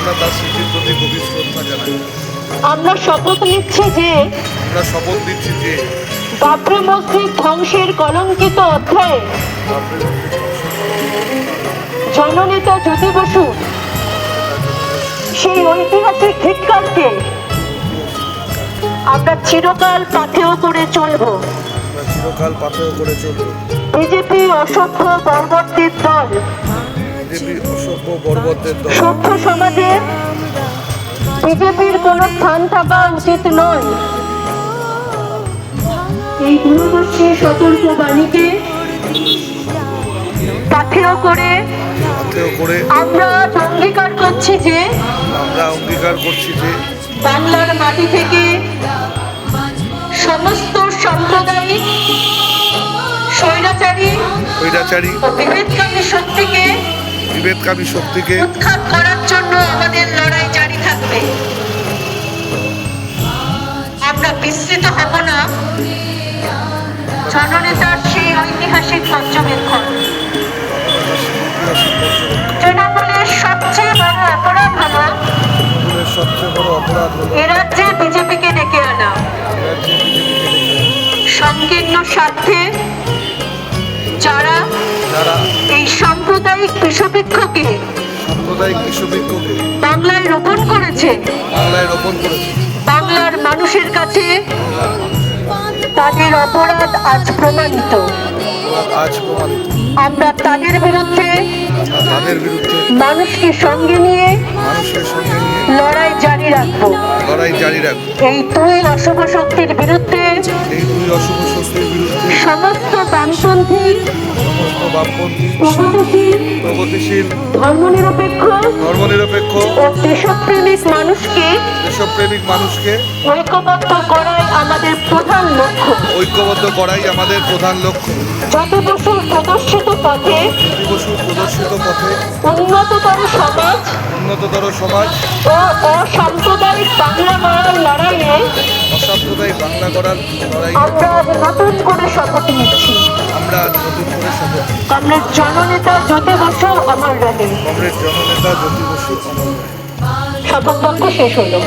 আমরা তার স্মৃতির প্রতি গভীর শ্রদ্ধা জানাই। আমরা শপথ নিচ্ছি যে বাবরি মসজিদ ধ্বংসের কলঙ্কিত অধ্যায়ে জননেতা জ্যোতি বসু সেই ঐতিহাসিক ধিক্কারকে আমরা চিরকাল পাথেয় করে চলব। বিজেপি অসভ্য বর্বরদের দল, সভ্য সমাজে বিজেপির কোনো স্থান থাকা উচিত নয়। এই দূরদর্শী সতর্ক বাণীকে পাথেয় করে আমরা অঙ্গীকার করছি যে বাংলার মাটি থেকে সমস্ত সাম্প্রদায়িক স্বৈরাচারী ও বিভেদকামী শক্তিকে উৎখাত করার জন্য আমাদের লড়াই জারি থাকবে। আমরা বিস্মৃত হব না জননেতার সেই ঐতিহাসিক পর্যবেক্ষণ। তৃণমূলের সবচেয়ে বড় অপরাধ হলো এ রাজ্যে বিজেপিকে ডেকে আনা। সংকীর্ণ স্বার্থে যারা এই সাম্প্রদায়িক বিষবৃক্ষকে বাংলায় রোপণ করেছে, বাংলার মানুষের কাছে তাদের অপরাধ আজ প্রমাণিত। আমরা তাদের বিরুদ্ধে মানুষকে সঙ্গে নিয়ে লড়াই জারি রাখবো। এই দুই অশুভ শক্তির বিরুদ্ধে সমস্ত বামপন্থী, প্রগতিশীল, ধর্মনিরপেক্ষ ও দেশপ্রেমিক মানুষকে ঐক্যবদ্ধ করাই আমাদের প্রধান লক্ষ্য। জ্যোতি বসুর প্রদর্শিত পথে উন্নততর সমাজ ও অসাম্প্রদায়িক বাংলা গড়ার লড়াইয়ে আমরা নতুন করে শপথ নিচ্ছি। কমরেড জননেতা জ্যোতি বসু অমর রহে। শপথ বাক্য শেষ হলো।